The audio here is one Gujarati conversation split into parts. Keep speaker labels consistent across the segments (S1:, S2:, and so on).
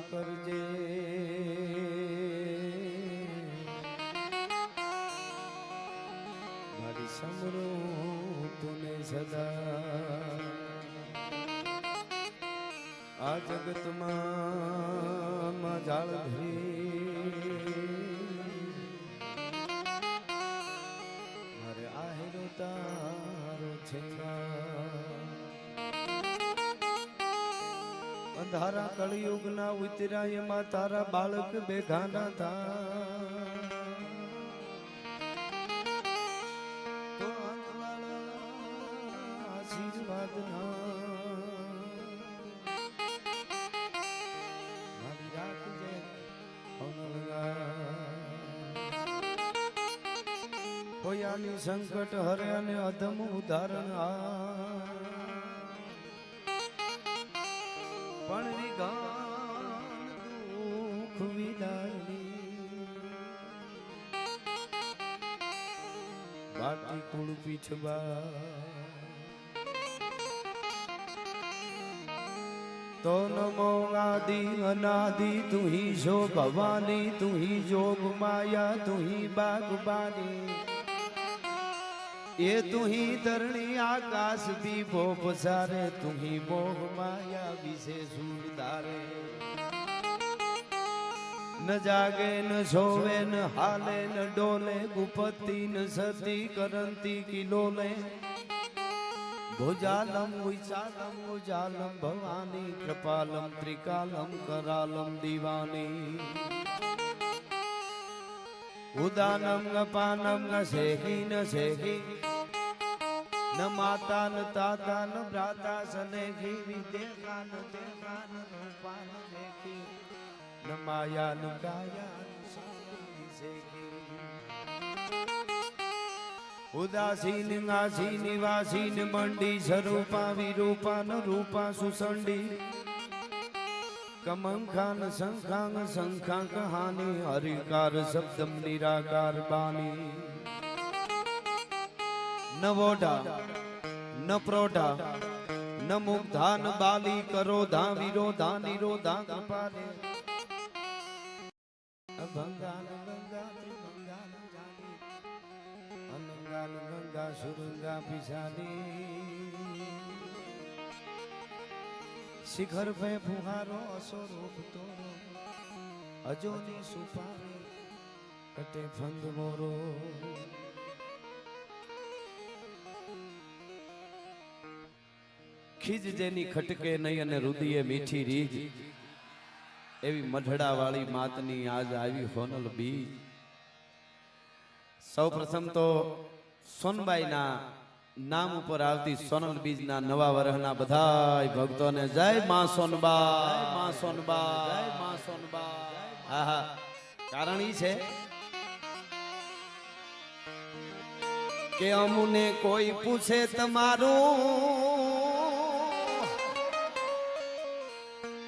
S1: કરજે મારી સમરું તુને સદા આ જગતમાં જાળ ધરી મારે આહેરો તારો છે અંધારા કળિયુગ ના ઉતરાય માં તારા બાળક બેઘાના થા તો આશીર્વાદ ના મારી રાખજે હોયાની સંકટ હરે અને અધમ ઉદાહરણ પણ વિગાન દુઃખ વિદાયની બાટી કુળ પીછવા તો નમો આદિ અનાદિ તું ही जो भवानी तू ही जोग माया तू ही बागबानी ये तू ही धरणी आकाश भी भो पसारे तू ही मोह माया विसे सूरदारे न जागे न सोवे न हाले न डोले गुपति न सती करंती किलोले भुजालम विशालम उजालम भवानी कृपालम त्रिकालम करालम दीवानी उदानम न पानम न सेही न सेही न माता न ताता न भ्राता सनेही विदेहा न देहा न रूपा न देखी न माया न काया न सेही उदासीन नासीन निवासीन मंडी स्वरूपा विरूपा न रूपा सुसंडी कमंखान संखांग संखा कहानी हरिकार शब्दम निराकार बानी न वोढा न प्रोढा न मुग्धा न बाली करोधा विरोधा निरोधा कृपाले अभंगान गंगा त्रिभंगान जानी अनंगान गंगा सुरंगा पिशानी शिखर पे फुहारो स्वरूप तोरो अजोनी सुपारी कटे फंद मोरो खीज जेनी खटके नहीं अने रुदिये मीठी रीज एवी मढड़ा वाली मातनी आज आई होनल बीज सौ प्रथम तो सोनबाई ना नाम पर आवती सोनल बीज ना नवा वर्षना बधाय भक्तों ने जय मां सोनबा मां सोनबा जय मां सोनबा आहा कारण ई छे के अमुने कोई पूछे तमारू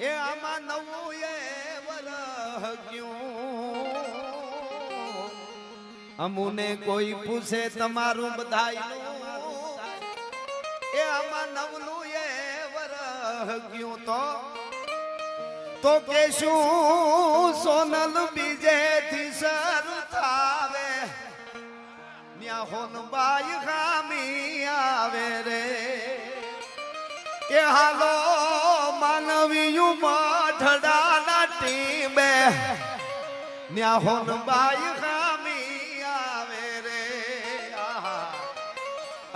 S1: ए आमा नवो ये वरह क्यों अमुने कोई पूछे तमारू बधाई ए आमा नवलू ये वरह क्यों तो केशु सोनल बीजे थी सर थावे न्या होन बाई खामी आवे रे के हालो मानवीयु मढड़ा ना टीबे न्या होन बाई खामी आवे रे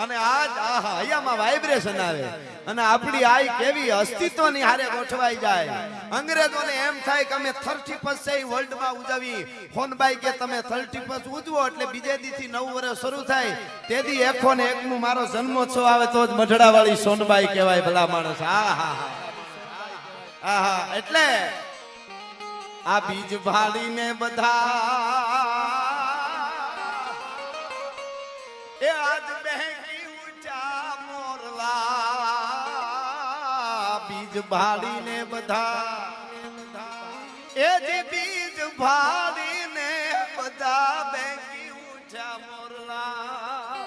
S1: અને આજ આહા અહીંયામાં વાઇબ્રેશન આવે અને આપણી આઈ કેવી અસ્તિત્વની હારે ગોઠવાઈ જાય અંગ્રેજોને એમ થાય કે અમે 31 છે વર્લ્ડમાં ઉજવી હોનબાઈ કે તમે 31 ઉજવો એટલે બીજે દીથી 9 વર્ષ શરૂ થાય તેદી 101 નું મારો જન્મોત્સવ આવે તો જ મઢડા વાળી સોનબાઈ કહેવાય ભલા માણસ આહા આહા એટલે આ બીજ ભાળીને બધા એ આજ બહેકી ઊંચા મોરલા બીજ ભાળીને બધા એ જે બીજ ભાળીને બધા બહેકી ઊંચા મોરલા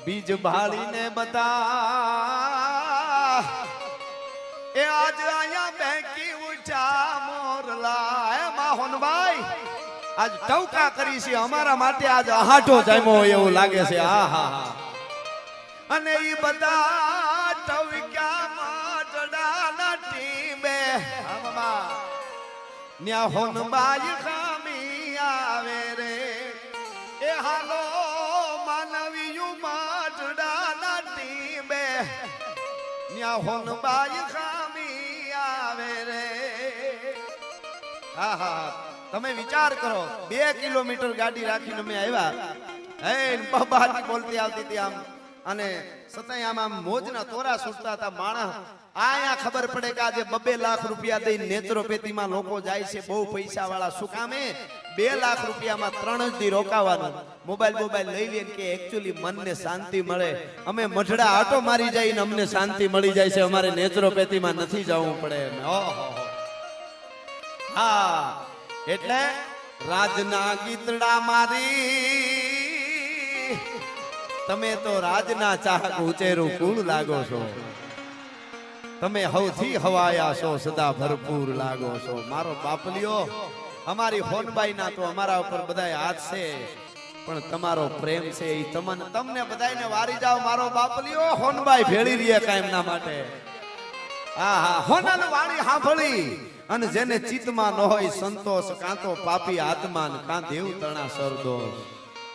S1: બીજ ભાળીને બધા એ આજ અહીંયા બહેકી આજ ટવકા કરી છે અમારા માટે આજ અહાટો જામ્યો હોય એવું લાગે છે આહા અને ઈ બધા ટવક્યામાં જડાના ટીમે આમાં ન્યા હોનબાઈ ખામી આવે રે એ હાલો માનવીયું માટડાના ટીમે ન્યા હોનબાઈ ખામી આવે રે આહા તમે વિચાર કરો 2 કિલોમીટર ગાડી રાખીને અમે આવ્યા હે બહારથી બોલતી આવતી હતી આમ અને સતાય આમ મોજના તોરા છૂટતા હતા માણસ આયા ખબર પડે કે આજે 2 લાખ રૂપિયા દઈને નેત્રોપેથીમાં લોકો જાય છે બહુ પૈસા વાળા શું કામે 2 લાખ રૂપિયામાં 3 જ દી રોકાવાનું મોબાઈલ લઈ લે કે એક્ચ્યુઅલી મનને શાંતિ મળે અમે મઢડા આટો મારી જઈને અમને શાંતિ મળી જાય છે અમારે નેત્રોપેથીમાં નથી જવું પડે ઓહો હા એટલે રાજના ગીતડા મારી તમે તો રાજના ચાહક ઉચેરું કુળ લાગો છો તમે હવથી હવાયા છો સદા ભરપૂર લાગો છો મારો બાપલિયો અમારી હોનબાઈ ના તો અમારા ઉપર બધાય હાથ છે પણ તમારો પ્રેમ છે ઈ તમને બધાયને વારી જાવ મારો બાપલિયો હોનબાઈ ભેળી રહે કાયમ ના માટે આહા હોનલ વાળી સાંભળી અને જેને ચિત્તમાં ન હોય સંતોષ કાં તો પાપી આત્માન કાં દેવ તણા સરદોષ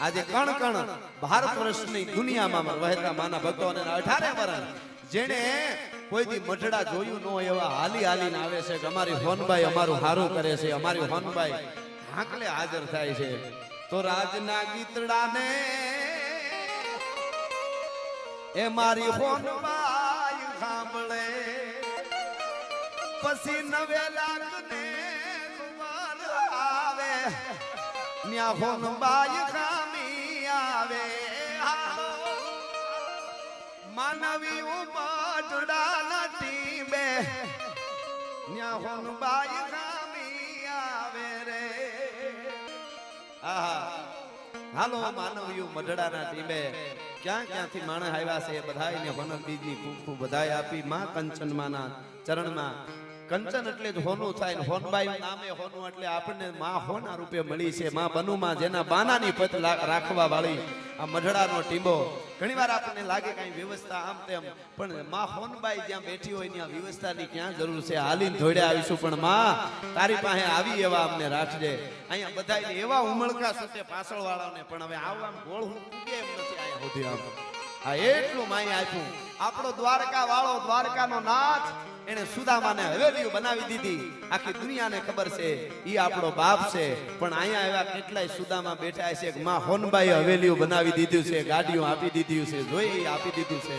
S1: આજે કણ કણ ભારત વર્ષની દુનિયામાં વહેતા માના ભક્તોને 18 વર્ષ જેને કોઈ દી મઢડા જોયું ન હોય એવા હાલી હાલીને આવે છે કે અમારી હોનબાઈ અમારું હારું કરે છે અમારી હોનબાઈ હાકલે હાજર થાય છે તો રાજના ગીતડાને એ મારી હોનબાઈ સાંભળે પછી 9 લાખ ને કુમાર આવે ન્યા હોનબાઈ ખામી આવે માનવી ઉમટડાના ટીમે ન્યા હોનબાઈ ખામી આવે રે આહા હાલો માનવીઓ મઢડાના ટીમે ક્યાંથી માણસ આવ્યા છે બધાયને હોનલ બીજની ખૂબ ખૂબ બધાય આપી માં કંચન માના ચરણમાં કંચન એટલે જ હોનું થાય હોનબાઈ નામે હોનું એટલે આપણને માં હોના રૂપે મળી છે માં બનુમાં જેના બાનાની પત રાખવા વાળી આ મઢડાનો ટીંબો ઘણીવાર આપણને લાગે કઈ વ્યવસ્થા આમ તેમ પણ માં હોનબાઈ જ્યાં બેઠી હોય ત્યાં વ્યવસ્થાની ક્યાં જરૂર છે હાલીને ધોડ્યા આવીશું પણ માં તારી પાસે આવી એવા અમને રાખજે અહીંયા બધાયને એવા ઉમળકા સુતે પાછળ વાળાને પણ હવે આવવાનું ગોળ હું પૂગે એમ નથી અહીંયા સુધી આમ આ એટલું માય આપ્યું આપણો દ્વારકા વાળો દ્વારકાનો નાથ એને સુદામાને હવેલીઓ બનાવી દીધી આખી દુનિયાને ખબર છે ઈ આપણો બાપ છે પણ અહીંયા એવા કેટલાય સુદામા બેઠા છે કે માં હોનબાઈ હવેલીઓ બનાવી દીધું છે ગાડીઓ આપી દીધી છે જોઈ આપી દીધું છે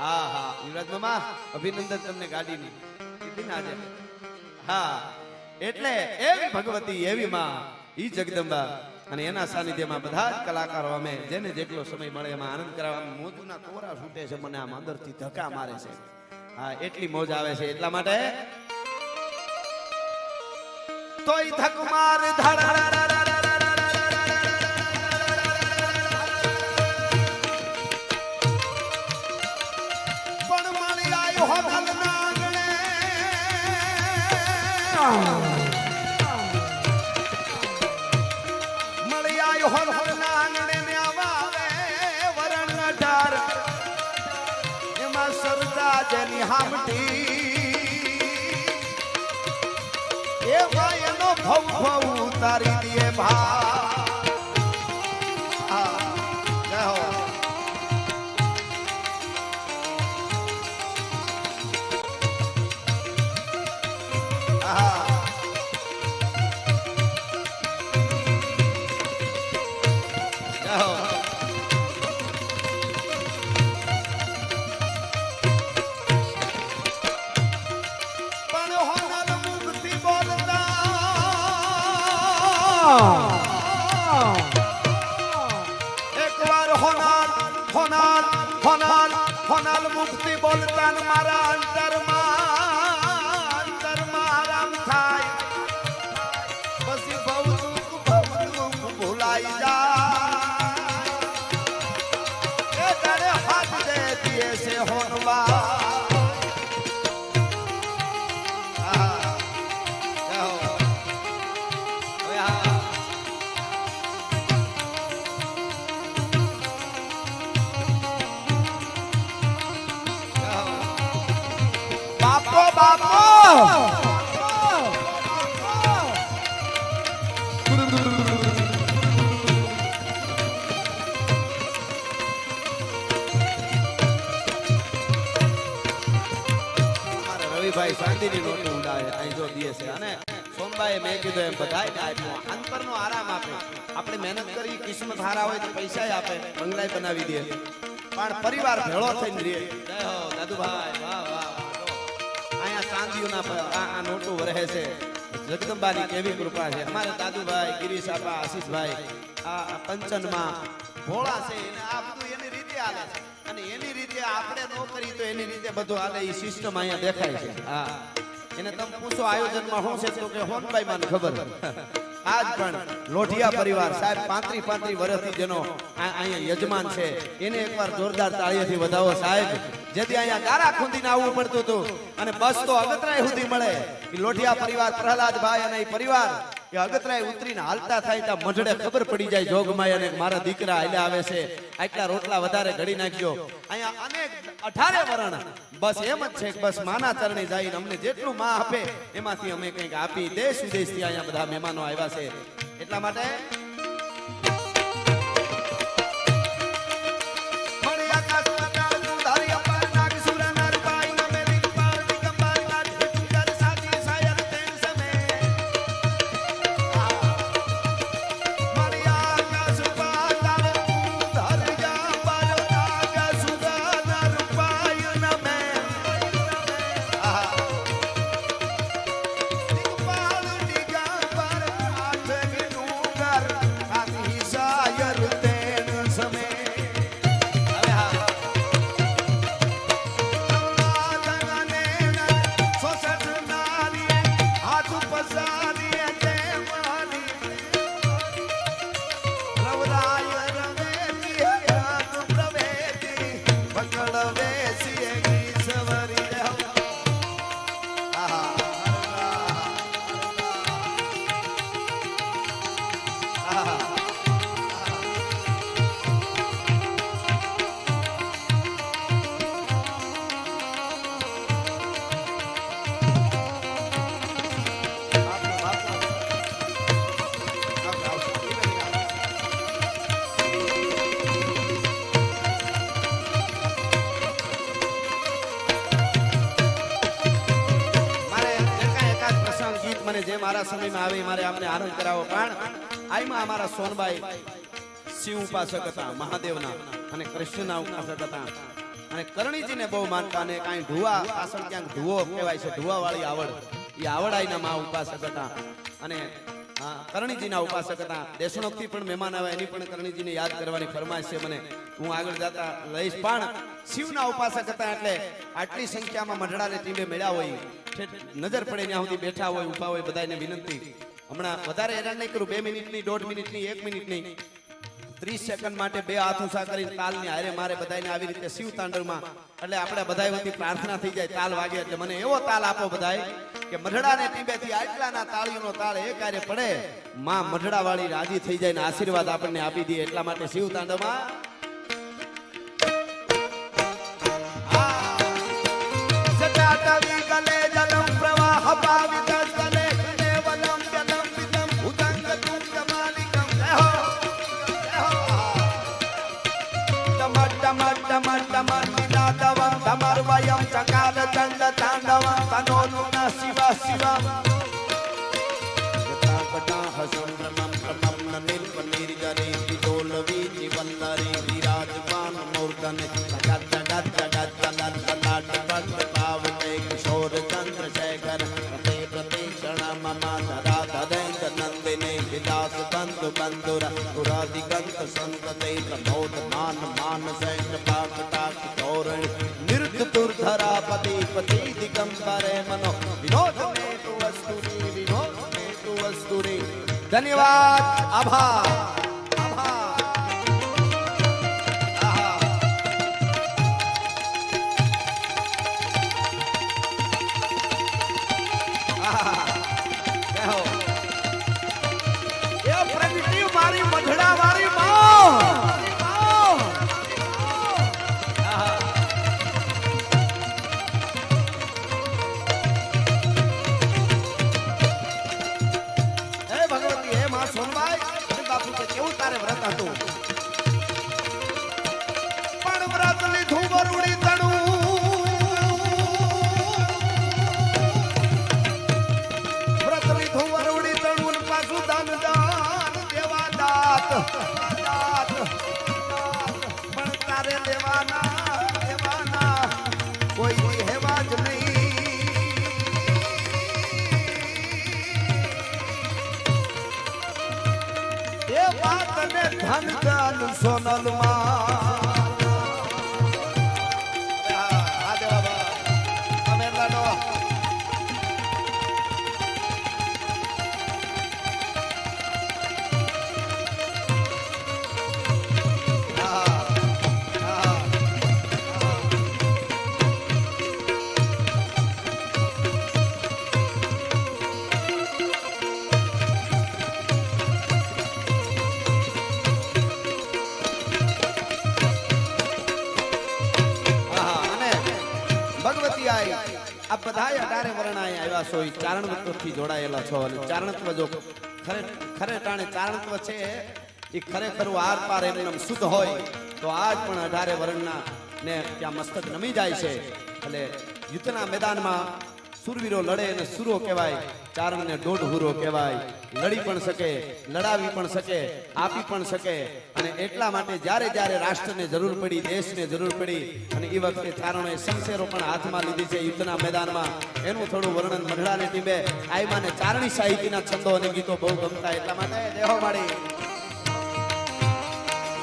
S1: હા હા યુવરાજ મામા અભિનંદન તમને ગાડીની કીધી ને આજે હા એટલે એવી ભગવતી એવી માં ઈ જગદંબા અને એના સાનિધ્યમાં બધા જ કલાકારો અમે જેને જેટલો સમય મળે એમાં આનંદ કરાવવા મોજના તોરા છૂટે છે મને આમ અંદરથી ધક્કા મારે છે હા એટલી મોજ આવે છે એટલા માટે તોય ધક માર પણ મળી આયો હોનલ નાગણે મળી આયો હોનલ નાગણે ને આવાવે વરણ 18 એમાં સરદા જેની હામટી એ ભાઈનો ભવ ઉતારી દે ભા જય હો એક વાર હોનાલ મુક્તિ બોલતા મારા અંતરમાં આરામ થાય પછી બહુ દુઃખ ભૂલાઈ જાય એ તારે હાથ દે દિએ છે હોનવા રવિભાઈ શાંતિની નોટ ઉડાવે અહીં જો દીએ છે અને સોમભાઈ મેં કીધું એમ બધાય આપ્યો અંતરનો આરામ આપે આપણે મહેનત કરી કિસ્મત હારા હોય તો પૈસા આપે બંગલાય બનાવી દે પણ પરિવાર ભેળો થઈને રહે જય હો દાદુભાઈ વાહ વાહ અહીંયા ચાંદીઓના આ નોટો વરહે છે જગદંબાની કેવી કૃપા છે અમારે દાદુભાઈ ગિરીશ આપા આશીષભાઈ આ કંચનમાં ભોળા છે અને આ બધું એની રીતે હાલે છે અને એની રીતે આપણે નો કરી તો એની રીતે બધું હાલે એ સિસ્ટમ અહીંયા દેખાય છે હા એને તમે પૂછો આયોજનમાં શું છે તો કે હોનભાઈ મને ખબર આજ પણ લોઢિયા પરિવાર સાહેબ 35 વર્ષથી જેનો અહીંયા યજમાન છે એને એકવાર જોરદાર તાળીઓથી વધાવો સાહેબ જેથી અહીંયા ગારા ખૂંદીને આવવું પડતું હતું અને બસ તો અગતરાય સુધી મળે કે લોઢિયા પરિવાર પ્રહલાદભાઈ અને એ પરિવાર કે અગતરાય ઉતરીને હાલતા થાય ત્યાં મઢડે ખબર પડી જાય જોગમાય અને મારા દીકરા હાલે આવે છે આટલા રોટલા વધારે ઘડી નાખજો અહીંયા અનેક 18 વરણ બસ એમ જ છે કે બસ માના ચરણે જઈને અમને જેટલું માં આપે એમાંથી અમે કંઈક આપી દેશ વિદેશથી અહીંયા બધા મહેમાનો આવ્યા છે એટલા માટે જે મારા સમયમાં આવે મારે આપણે આનંદ કરાવો પણ આઈમાં અમારા સોનબાઈ શિવ ઉપાસક હતા મહાદેવના અને કૃષ્ણના ઉપાસક હતા અને કરણીજીને બહુ માનતા અને કાંઈ ઢુવા પાછળ ક્યાંક ઢુવો કહેવાય છે ઢુવા વાળી આવડ એ આવડાઈના માં ઉપાસક હતા અને કરણીજીના ઉપાસક હતા દેશણોકથી પણ મહેમાન આવે એની પણ કરણીજીને યાદ કરવાની ફરમાઈશ છે મને હું આગળ જતા લઈશ પણ શિવના ઉપાસક હતા એટલે આટલી સંખ્યામાં મઢડાને ટીમે મળ્યા હોય નજર પડે ત્યાં સુધી બેઠા હોય ઉભા હોય બધાને વિનંતી હમણાં વધારે હેરાન નહીં કરું 2 મિનિટની 1.5 મિનિટની 1 મિનિટની 30 સેકન્ડ માટે બે હાથ ઊંચા કરી તાલની હારે મારે બધાને આવી રીતે શિવ તાંડવમાં એટલે આપણે બધાય વતી પ્રાર્થના થઈ જાય તાલ વાગે એટલે મને એવો તાલ આપો બધાય કે મઢડાને ટીબેથી આટલાના તાળીઓનો તાળ એક હારે પડે માં મઢડા વાળી રાજી થઈ જાય ને આશીર્વાદ આપણને આપી દે એટલા માટે Shiv તાંડવમાં Tamarvayam Chakala Chanda Tandava Tanonuna Shiva Shiva Yatakata Hasam Pranam Pranam Nanil Panir Gari Vidolavi Jivandari Virajvan Murtane Gatta Gatta Gatta Gatta Gatta Gatta Pavate Kishor Chandra Shekhar Prate Prate Shana Mama Dharata Denta Nandine Vidas Bandhu Bandhura Puradi Ganta Santate Pramod Man Man Saint Pakata Kitor धरापति पति दिगंबरे मनो विनोद में तु वस्तुरी विनोद में तु वस्तुरी धन्यवाद आभार ये प्रगति मारी मढ़ड़ा वाली माँ વરુડી તણું વ્રત લીધું વરુડી તણું ને પાછું દાન દાન દેવા દાત પણ તારે લેવાના કોઈ હેવા જ નહીં એ વાત ને ધન ધન સોનલ માં આ બધા 18 વર્ણ આવ્યા છો ચારણત્વથી જોડાયેલા છો અને ચારણત્વ જો ખરે ટાણે ચારણત્વ છે એ ખરેખર આર પાર એમનેમ શુદ્ધ હોય તો આજ પણ 18 વર્ણના ને ત્યાં મસ્તક નમી જાય છે એટલે યુદ્ધના મેદાનમાં સુરવીરો લડે અને સુરો કહેવાય ચારણને દોઢ હુરો કહેવાય લડી પણ શકે લડાવી પણ શકે આપી પણ શકે અને એટલા માટે જ્યારે જ્યારે રાષ્ટ્રને જરૂર પડી દેશને જરૂર પડી અને એ વખતે ચારણોએ શમશેરો પણ હાથમાં લીધી છે યુદ્ધના મેદાનમાં એનું થોડું વર્ણન મઢડાને ટીમે આયમાને ચારણી સાહિત્યના છંદો અને ગીતો બહુ ગમતા એટલા માટે દેહો માડી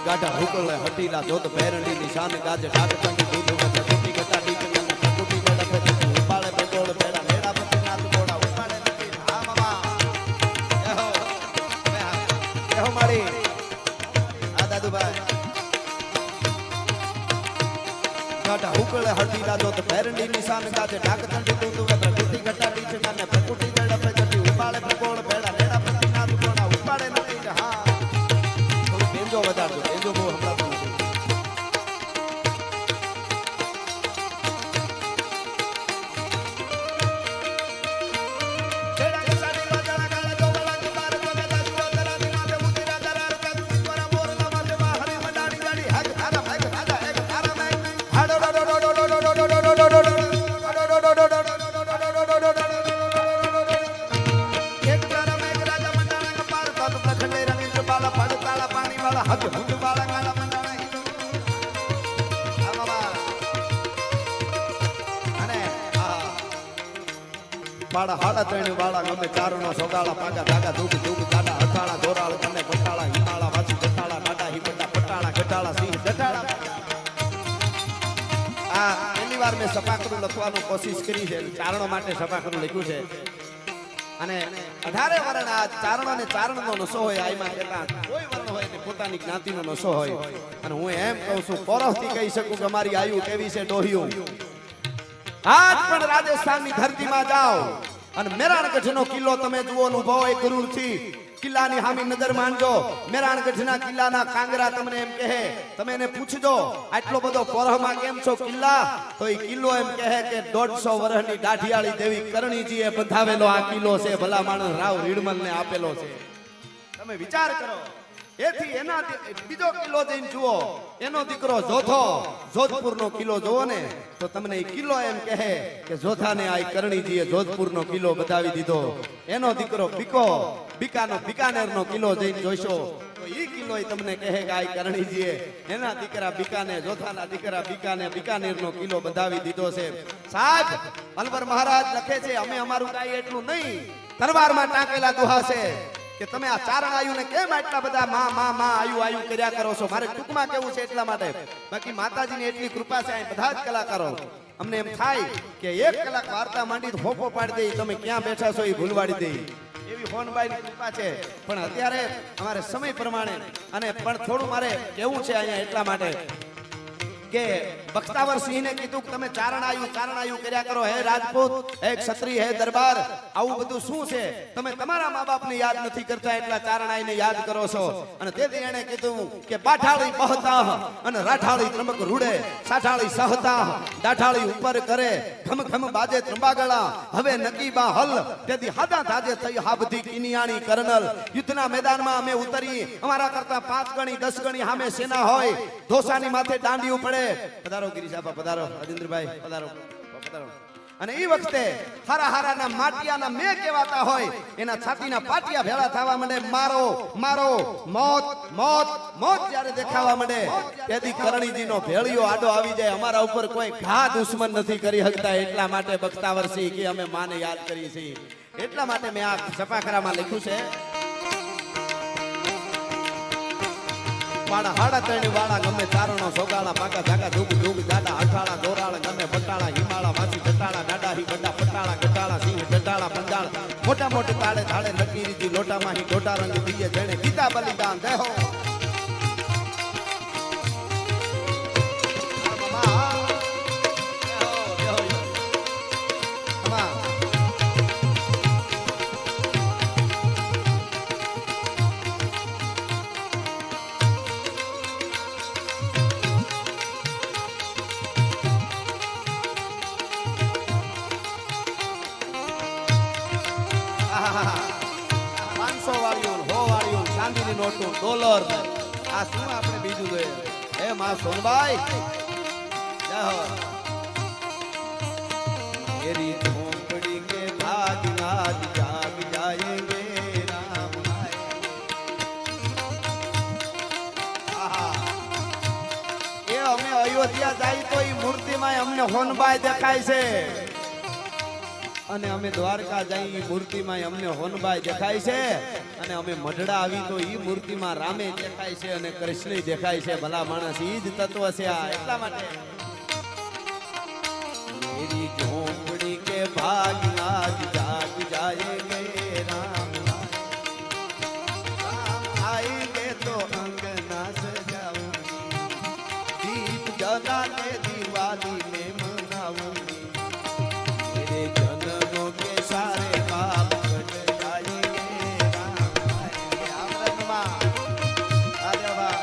S1: ગાઢા હુકલે હટીલા જોત ભેરંડી નિશાન ગાજે ઢાક ચંડી દૂધ વચ્ચે કુટી ગટા ડીકને કુટી ગડા ફે ઉપાડે બેગોળ બેડા મેડા પતિનાથ ગોડા ઉપાડે નથી હા મામા દેહો માડી આ દાદુભાઈ ગાઢા હુકલે હટીલા જોત ભેરંડી નિશાન ગાજે ઢાક ચંડી દૂધ વચ્ચે કુટી ગટા ડીકને કુટી ગડા ફે ઉપાડે બેગોળ બેડા મેડા પતિનાથ ગોડા ઉપાડે નથી હા બેંજો વધારજો બેંજો બહુ હમણાં પણ વાળા હાડા ત્રણ વાળા ગમે ચારણો સોગાળા પાગા ધાગા ધૂપ ધૂપ ગાડા હથાળા ધોરાળ કને પટાળા હિમાળા વાસી ગટાળા નાડા હિપટા પટાળા ગટાળા સિંહ ગટાળા આ પહેલી વાર મેં સપાકરું લખવાનું કોશિશ કરી છે ચારણો માટે સપાકરું લખ્યું છે અને 18 વર્ણ આ ચારણો ને ચારણનો નશો હોય આમાં કેટલા કોઈ વર્ણ હોય કે પોતાની જ્ઞાતિનો નશો હોય અને હું એમ કહું છું પોરવથી કહી શકું કે અમારી આયુ કેવી છે ડોહિયું આજ પણ રાજસ્થાનની ધરતીમાં જાઓ અને મેરાણગઢનો કિલ્લો તમે જુઓ અનુભવો એ ગુરુથી કિલ્લાની હામી નજર માંડજો મેરાણગઢના કિલ્લાના કાંગરા તમને એમ કહે તમે એને પૂછજો આટલો બધો પોરહમાં કેમ છો કિલ્લા તો એ કિલ્લો એમ કહે કે 150 વર્ષની દાઢિયાળી દેવી કરણીજીએ બંધાવેલો આ કિલ્લો છે ભલા માણસ રાવ રીડમલને આપેલો છે તમે વિચાર કરો એથી એના બીજો કિલ્લો જઈને જુઓ એનો દીકરો જોધો જોધપુરનો કિલ્લો જોવો ને તો તમને એ કિલ્લો એમ કહે કે જોધાને આ કરણીજીએ જોધપુરનો કિલ્લો બતાવી દીધો એનો દીકરો બિકાનેરનો કિલ્લો જઈને જોઈશો તો એ કિલ્લો તમને કહે કે આ કરણીજીએ એના દીકરા બિકાને જોધાના દીકરા બિકાનેરનો કિલ્લો બતાવી દીધો છે સાહેબ અલવર મહારાજ લખે છે અમે અમારું કાઈ એટલું નહીં તરવારમાં ટાંકેલા દુહા છે કે તમે આ ચારણ આયુને કેમ આટલા બધા માં આયુ કર્યા કરો છો મારે ટૂંકમાં કેવું છે એટલા માટે બાકી માતાજીની એટલી કૃપા છે આ બધા જ કલાકારો અમને એમ થાય કે 1 કલાક વાર્તા માંડી હોપો પાડી દે તમે ક્યાં બેઠા છો એ ભૂલવાડી દે એવી હોનબાઈની કૃપા છે પણ અત્યારે અમારે સમય પ્રમાણે અને પણ થોડું મારે કેવું છે અહીંયા એટલા માટે કે બખ્તાવર સિંહને કીધું કે તમે ચારણ આયુ કર્યા કરો હે રાજપૂત હે ક્ષત્રિય હે દરબાર આવું બધું શું છે તમે તમારા મા બાપને યાદ નથી કરતા એટલા ચારણ આઈને યાદ કરો છો અને તેથી એણે કીધું કે બાઠાળી બહતા અને રાઠાળી ત્રંબક રૂડે સાઠાળી સહતા દાઠાળી ઉપર કરે ઘમ ઘમ બાજે ત્રંબાગળા હવે નકીબા હલ તેથી હાદા તાજે થઈ હાબધી કિનિયાણી કર્નલ યુદ્ધના મેદાનમાં અમે ઉતરી અમારા કરતા 5 ગણી 10 ગણી સામે સેના હોય ધોસાની માથે દાંડિયું પડે પધારો ગિરીશ આપા પધારો રાજેન્દ્રભાઈ પધારો પધારો અને એ વખતે હારા હારાના માટિયાના મે કહેવાતા હોય એના છાતીના પાટિયા ભેળા થવા માંડે મારો મારો મોત મોત મોત જ્યારે દેખાવા માંડે તેથી કરણીજીનો ભેળિયો આડો આવી જાય અમારા ઉપર કોઈ ઘા દુશ્મન નથી કરી શકતા એટલા માટે બખ્તાવરસિંહ કે અમે માને યાદ કરીએ છીએ એટલા માટે મેં આ છપાખરામાં લખ્યું છે વાડા હાડા ત્રણી વાળા ગમે ચારણો સોગાળા પાકા જાગા ધૂગ ધૂગ દાડા અઠાળા દોરાળા ગમે પટાળા હિમાળા વાસી જટાળા દાડા હી બડા પટાળા ગટાળા સિંહ જટાળા પંજાળ મોટા મોટી તાળે ધાડે નકીરીજી લોટામાં હી ગોટા રંગ દીએ જેણે ગીતા બલિદાન દેહો ડોલર આ શું આપણે બીજું જોઈએ હે માં સોનબાઈ જય હો मेरी झोंपड़ी के भाग आज जाग जाएंगे राम आए એ અમે અયોધ્યા જાય તો ઈ મૂર્તિમાં અમને હોનબાઈ દેખાય છે અને અમે દ્વારકા જઈ મૂર્તિમાં અમને હોનબાઈ દેખાય છે અને અમે મઢડા આવી તો ઈ મૂર્તિમાં રામે દેખાય છે અને કૃષ્ણ દેખાય છે ભલા માણસ ઈ જ તત્વ છે આ એટલા માટે मेरी झोंपड़ी के भाग आज जाग जाएंगे राम आएंगे तो अंगना सजाऊंगी दीप जला के दिवाली में मनाऊंगी मेरे जन्मों के सारे पाप कट जाएंगे राम आएंगे अमृत माँ अरे वाह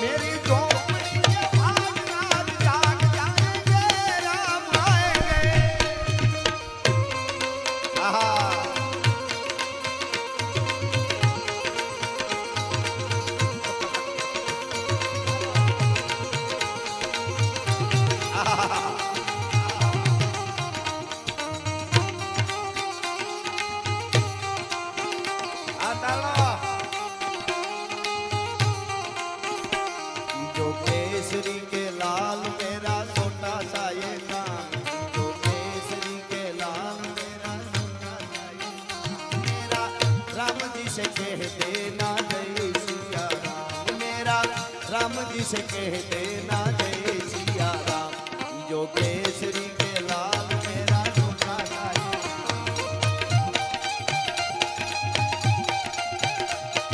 S1: मेरी झोंपड़ी के भाग आज जाग जाएंगे राम आएंगे आहा जो केसरी के लाल मेरा छोटा सा ये काम जो केसरी के लाल मेरा छोटा सा ये काम मेरा राम जी से कह देना जय सिया राम मेरा राम जी से कह देना जय सिया राम जो केसरी के लाल मेरा छोटा सा ये काम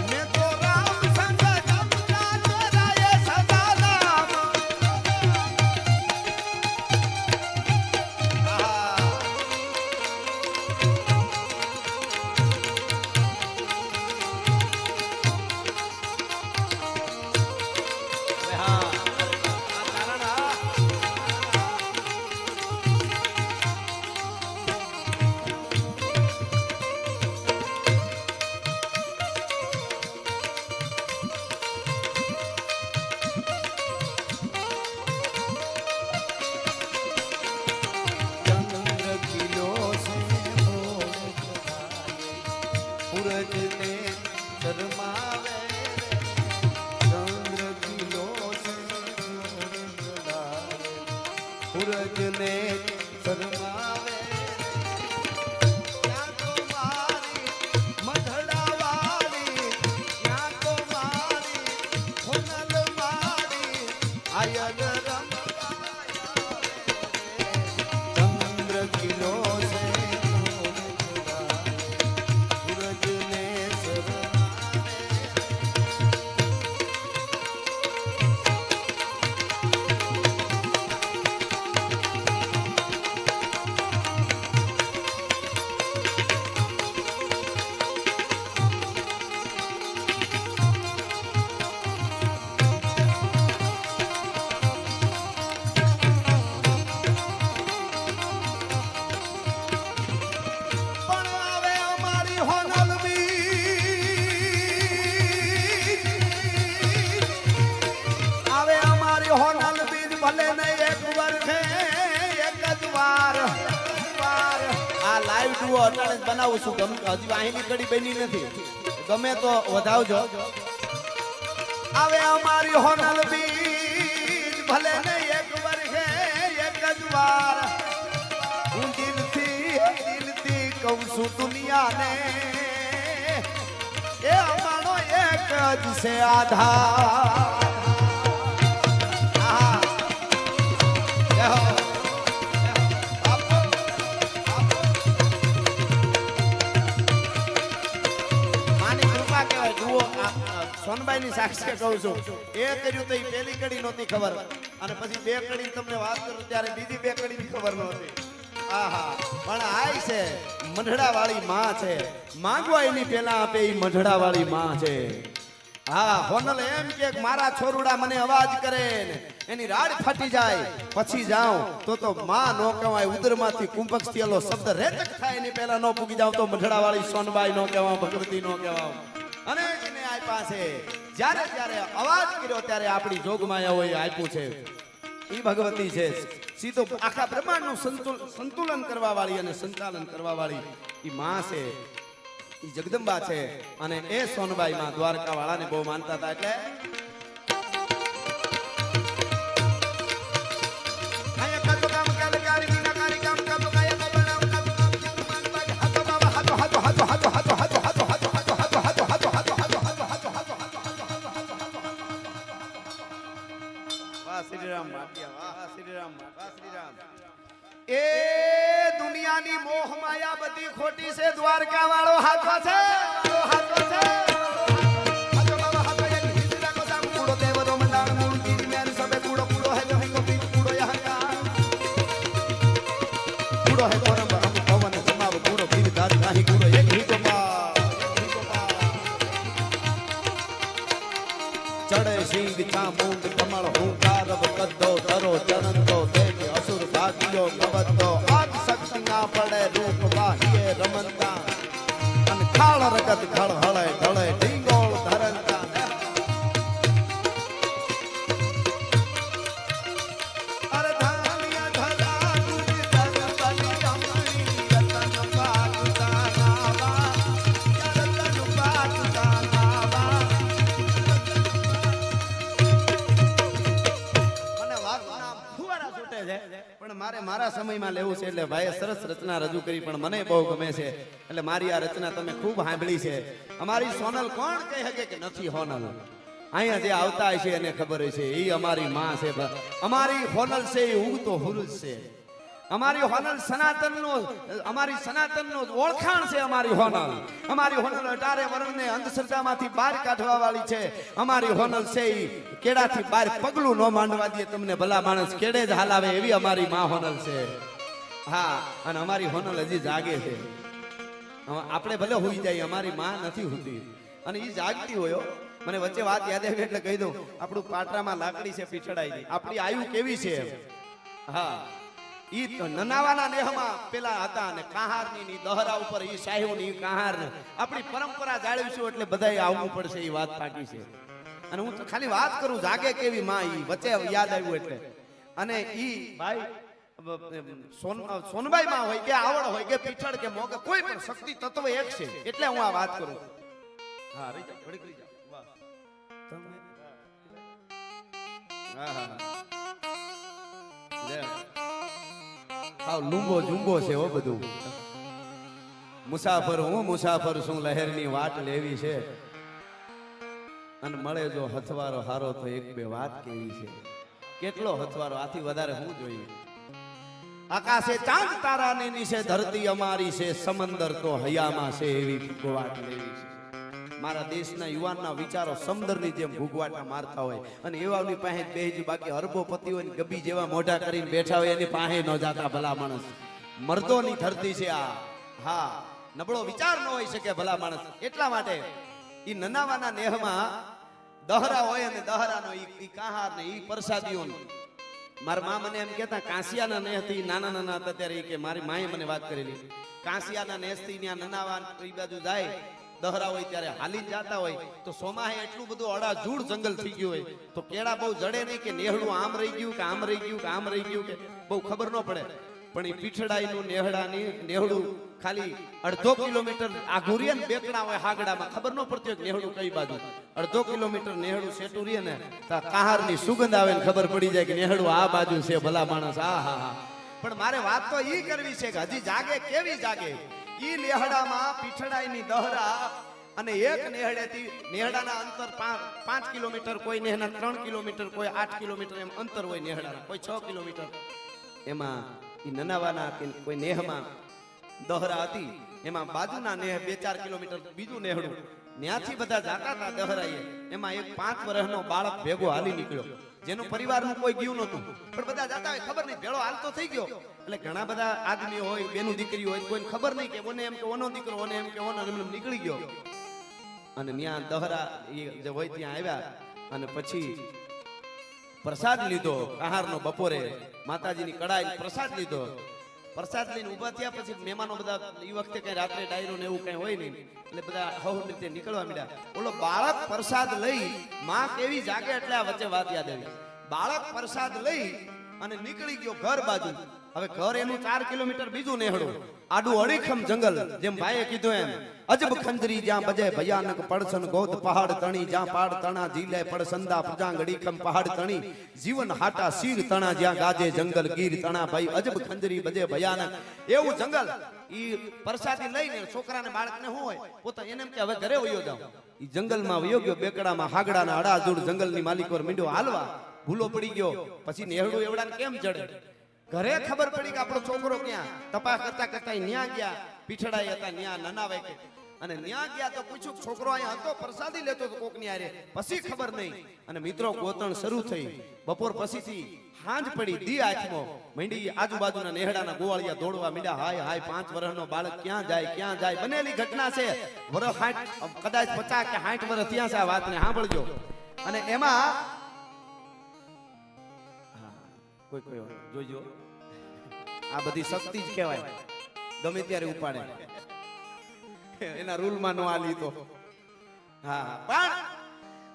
S1: मैं तो राम संग जमुना तेरा ये सदा नाम चंद्र किलो से भोर सूरज ने शर्मावे चंद्र किलो से सूरज ने शर्मावे क्या तो मारी मधड़ा वाली क्या तो मारी होनल मारी आयल रम चंद्र किलो से सूरज ने शर्मावे જુઓ અટાણે જ બનાવું છું હજી વાહિની કડી બની નથી ગમે તો વધાવજો આવે અમારી હોનલ બીજ ભલે ને એક વર્ષે એક જ વાર હું દિલથી કહું છું દુનિયાને એ અમારો એક જ છે આધાર સોનબાઈ ની સાક્ષી કહું છું એ કર્યું તો પેલી કડી નહોતી ખબર અને પછી બે કડી તમને વાત કરું ત્યારે બીજી બે કડી ની ખબર નહોતી આહા પણ આય છે મઢડા વાળી માં છે માંગવા એની પેલા આપે ઈ મઢડા વાળી માં છે હા હોનલ એમ કે મારા છોરુડા મને અવાજ કરે ને એની રાડ ફાટી જાય પછી જાઉં તો માં નો કહેવાય ઉદરમાંથી કુંભક થયેલો શબ્દ રેતક થાય એની પેલા નો પૂગી જાવ તો મઢડા વાળી સોનબાઈ નો કહેવા ભગવતી નો કહેવા અને પાસે જ્યારે જ્યારે અવાજ કર્યો ત્યારે આપણી જોગમાયા હોય આપ્યું છે ઈ ભગવતી છે સીધો આખા બ્રહ્માંડનું સંતુલન કરવા વાળી અને સંચાલન કરવા વાળી ઈ માં છે ઈ જગદંબા છે અને એ સોનબાઈ માં દ્વારકા વાળાને બહુ માનતા હતા એટલે એ દુનિયાની મોહ માયા બધી ખોટી છે દ્વારકા વાળો હાથો છે હાથો છે હાથો બાબા હાથો એક હિજરા કો સામ કૂડો દેવરો મંડાણ મૂર્તિ મેર સબે કૂડો કૂડો હે જહી કો પીટ કૂડો યહકા કૂડો હે કોરમ હમ પવન સમાવ કૂડો પીર દાદ નાહી કૂડો એક હી તો ચડે સિંહ ચામુંડ કમળ હુંકાર કદ્દો તરો ચરંતો દેખ અસુર ભાગ્યો કવતો આગ શક્તિ ના પડે રૂપ વાહીએ રમંતા અને ખાળ રગત ખળ હળે ઢળે ઢીંગોળ ધરંતા અરે ધાનિયા ધરા તુજ ધર બલી અમણી રતન પાકતા નાવા રતન પાકતા નાવા પણ મારે મારા સમયમાં લેવું છે એટલે ભાઈએ સરસ રચના રજૂ કરી પણ મને બહુ ગમે છે એટલે મારી આ રચના તમે ખૂબ સાંભળી છે અમારી સોનલ કોણ કહી શકે કે નથી હોનલ અહીંયા જે આવતા હોય છે એને ખબર હોય છે એ અમારી માં છે અમારી હોનલ છે એ ઉગતો હુરુજ છે અમારી હોનલ અમારી સનાતનનો ઓળખાણ છે અમારી હોનલ 18 વર્ણને અંધશ્રદ્ધામાંથી બહાર કાઢવા વાળી છે અમારી હોનલ છે ઈ કેડાથી બહાર પગલું ન માંડવા દે તમને ભલા માણસ કેડે જ હાલાવે એવી અમારી માં હોનલ છે હા અને અમારી હોનલ હજી જાગે છે આપણે ભલે હોઈ જાય અમારી માં નથી હોતી અને ઈ જાગતી હોય મને વચ્ચે વાત યાદ આવી એટલે કહી દઉં આપણું પાટરામાં લાકડી છે પીછડાઈ આપણી આયુ કેવી છે હા ઈ નનાવાના દેહમાં પેલા હતા અને કહારની ની દહરા ઉપર ઈ સાહેબની કહાર આપણી પરંપરા જાળવીશું એટલે બધાય આવવું પડશે ઈ વાત પાકી છે અને હું તો ખાલી વાત કરું જાગે કેવી માં ઈ વચ્ચે યાદ આવ્યું એટલે અને ઈ ભાઈ સોનબાઈ માં હોય કે આવડ હોય કે પીછળ કે મોગે કોઈ પણ શક્તિ તત્વ એક છે એટલે હું આ વાત કરું હા રહી જા ઘડીક રહી જા વાહ તમે હા હા લે હાવ લુંબો જુંબો છે હો બધું મુસાફર શું લહેરની વાટ લેવી છે અને મળે જો હથવારો હારો તો એક બે વાત કેવી છે કેટલો હથવારો આથી વધારે હું જોઈએ આકાશે ચાંદ તારાની નીચે ધરતી અમારી છે સમંદર તો હયામાં છે એવી વાત લેવી છે મારા દેશના યુવાનના વિચારો સમંદરની જેમ ભૂગવાટા મારતા હોય અને એવાની પાસે બેજ બાકી અરબોપતિઓ ને ગબી જેવા મોઢા કરીને બેઠા હોય એની પાસે ન જાતા ભલા માણસ મર્દોની ધરતી છે આ હા નબળો વિચાર ન હોઈ શકે ભલા માણસ એટલા માટે ઈ નનાવાના નેહમાં દહરા હોય અને દહરાનો ઈ કહાર ને ઈ પ્રસાદીઓ મારા માં મને એમ કહેતા કાંસિયાના નેહથી નાના નાના હતા ત્યારે કે મારી માએ મને વાત કરેલી કાંસિયાના નેહથી ત્યાં નનાવા ઈ બાજુ જાય દહરા હોય ત્યારે હાલી જાતા હોય તો સોમાહે એટલું બધું અડાજૂડ જંગલ થઈ ગયું હોય તો કેળા બહુ જડે નહીં કે નેહડું આમ રહી ગયું કે આમ રહી ગયું કે આમ રહી ગયું કે બહુ ખબર ન પડે પણ એ પીઠડાઈનું નેહડું ખાલી અડધો કિલોમીટર આઘું રીએ ને બેકડા હોય હાગડામાં ખબર ન પડતી હોય નેહડું કઈ બાજુ અડધો કિલોમીટર નેહડું સેટું રીએ ને તો કહારની સુગંધ આવે ને ખબર પડી જાય કે નેહડું આ બાજુ છે ભલા માણસ આ હા હા પણ મારે વાત તો ઈ કરવી છે કે હજી જાગે કેવી જાગે ઈ લેહડામાં પીઠડાઈની દહરા અને એક નેહડેથી નેહડાના અંતર 5 કિલોમીટર કોઈ નેહના 3 કિલોમીટર કોઈ 8 કિલોમીટર એમ અંતર હોય નેહડાના કોઈ 6 કિલોમીટર એમાં ઈ નનાવાના કે કોઈ નેહમાં દહરા હતી એમાં બાજુના નેહ 2-4 કિલોમીટર બીજું નેહડું ત્યાંથી બધા જાતા હતા દહરાઈએ એમાં એક 5 વર્ષનો બાળક ભેગો હાલી નીકળ્યો જેનું પરિવારનું કોઈ ગયું નહોતું પણ બધા જાતા હોય ખબર નહીં ભેળો હાલતો થઈ ગયો એટલે ઘણા બધા આદમી હોય બેનું દીકરી હોય કોઈને ખબર નહીં કે ઓને એમ કે ઓનો દીકરો ઓને એમ કે ઓનો એમ નીકળી ગયો અને ત્યાં દહરા જે હોય ત્યાં આવ્યા અને પછી પ્રસાદ લીધો આહારનો બપોરે માતાજીની કડાઈ પ્રસાદ લીધો પ્રસાદ લઈને ઉભા થયા પછી મહેમાનો બધા એ વખતે કઈ રાત્રે ડાયરો ને એવું કઈ હોય નહીં એટલે બધા હવ રીતે નીકળવા માંડ્યા ઓલો બાળક પ્રસાદ લઈ માં કેવી જાગે એટલે આ વચ્ચે વાત યાદ આવી બાળક પ્રસાદ લઈ અને નીકળી ગયો ઘર બાજુ હવે ઘર એનું 4 કિલોમીટર બીજું નેહડું આડું અડીખમ જંગલ જેમ ભાઈએ કીધું એમ અજબ ખંજરી જ્યાં બજે ભયાનક પડસન ગોદ પહાડ તણી જ્યાં પાડ તણા જીલે પડસંદા પ્રજાંગ અડીખમ પહાડ તણી જીવન હાટા શીર તણા જ્યાં ગાજે જંગલ ગીર તણા ભાઈ અજબ ખંજરી બજે ભયાનક એવું જંગલ ઈ પ્રસાદી લઈને છોકરાને બાળકને શું હોય પોતા એને એમ કે હવે ઘરે વયો જાવ ઈ જંગલમાં વયો ગયો બેકડામાં હાગડાના અડાજોડ જંગલની માલિકોર મીંડો હાલવા ભૂલો પડી ગયો પછી નેહડું એવડાને કેમ ચડે ઘરે ખબર પડી કે આપણો છોકરો ક્યાં તપાસ કરતા કરતા ન્યા ગયા પીઠડાઈ હતા ન્યા નનાવે કે અને ન્યા ગયા તો પૂછ્યું છોકરો અહીંયા હતો પ્રસાદી લેતો તો કોકની હારે પછી ખબર નહીં અને મિત્રો ગોતણ શરૂ થઈ બપોર પછીથી હાંજ પડી દી આંખમાં મંડી આજુબાજુના નેહડાના ગોવાળિયા દોડવા મીડા હાય હાય 5 વર્ષનો બાળક ક્યાં જાય બનેલી ઘટના છે વર્ષ 60 કદાચ 50 કે 60 વર્ષ ત્યાં છે આ વાતને સાંભળજો અને એમાં કોઈ જોઈજો આ બધી શક્તિ જ કહેવાય ગમે ત્યારે ઉપાડે એના રૂલમાં નો આલી તો હા પણ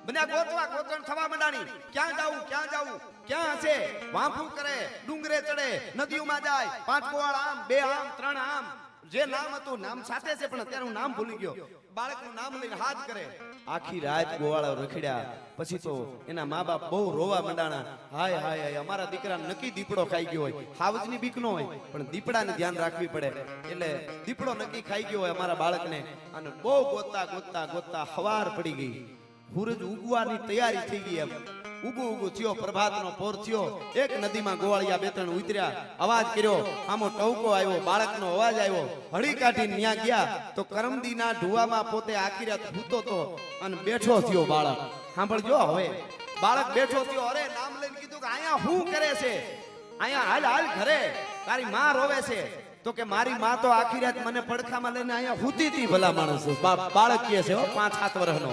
S1: બન્યા ગોતણ થવા મંડાણી ક્યાં જાવું ક્યાં છે વાંફું કરે ડુંગરે ચડે નદીઓમાં જાય 5 ગોવાળ આમ 2 આમ 3 આમ જે નામ હતું નામ સાથે છે પણ અત્યારે હું નામ ભૂલી ગયો બાળકનું નામ લઈને હાથ કરે આખી રાત ગોવાળા રખડ્યા પછી તો એના મા બાપ બહુ રોવા મંડાણા હાય હાય અમારા દીકરા નક્કી દીપડો ખાઈ ગયો હોય હાવજની બીક નો હોય પણ દીપડાને ધ્યાન રાખવી પડે એટલે દીપડો નક્કી ખાઈ ગયો હોય અમારા બાળકને અને બહુ ગોતતા હવાર પડી ગઈ સૂરજ ઉગવાની તૈયારી થઈ ગઈ એમ ઉગું થયો પ્રભાતનો પોર થયો એક નદીમાં ગોવાળિયા 2-3 ઉતર્યા અવાજ કર્યો આમો ટવકો આવ્યો બાળકનો અવાજ આવ્યો હળી કાઢીને ન્યા ગયા તો કરમદીના ઢુવામાં પોતે આખી રાત સૂતો તો અને બેઠો થયો બાળક સાંભળજો હવે બાળક બેઠો થયો અરે નામ લઈને કીધું કે અહીંયા શું કરે છે અહીંયા હાલ ઘરે તારી માં રોવે છે તો કે મારી માં તો આખી રાત મને પડખામાં લઈને અહીંયા સૂતી હતી ભલા માણસ બાળક કહે છે 5-7 વર્ષનો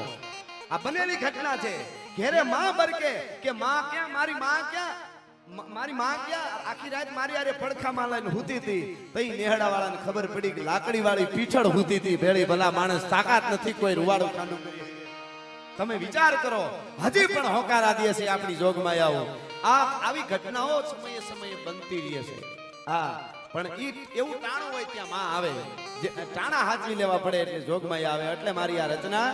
S1: આ બનેલી ઘટના છે ઘેરે માં બરકે કે માં ક્યાં મારી માં ક્યાં આખી રાત મારી આરે પડખામાં લઈને સૂતી હતી તઈ નેહડા વાળાને ખબર પડી કે લાકડી વાળી પીછળ સૂતી હતી ભેળી ભલા માણસ તાકાત નથી કોઈ રૂવાડું ખાનું કરી તમે વિચાર કરો હજી પણ હોકારા દે છે આપણી જોગમાયાઓ આવી ઘટનાઓ સમયે બનતી રહે છે હા પણ ઈ એવું ટાણું હોય ત્યાં માં આવે જે ટાણા હાચવી લેવા પડે એટલે જોગમાયા આવે એટલે મારી આ રચના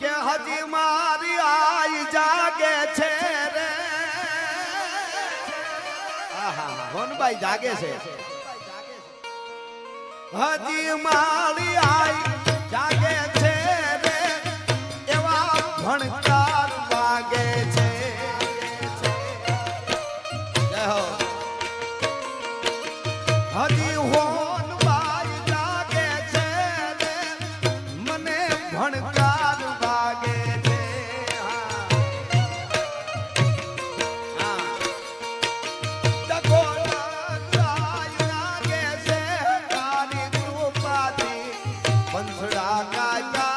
S1: કે હજી મારી આઈ જાગે છે રે હોનભાઈ જાગે છે હજી મારી આઈ જાગે છે રે એવા ભણકાર વાગે છે હજી હોનભાઈ જાગે છે રે મને ભણકાર पंथड़ा का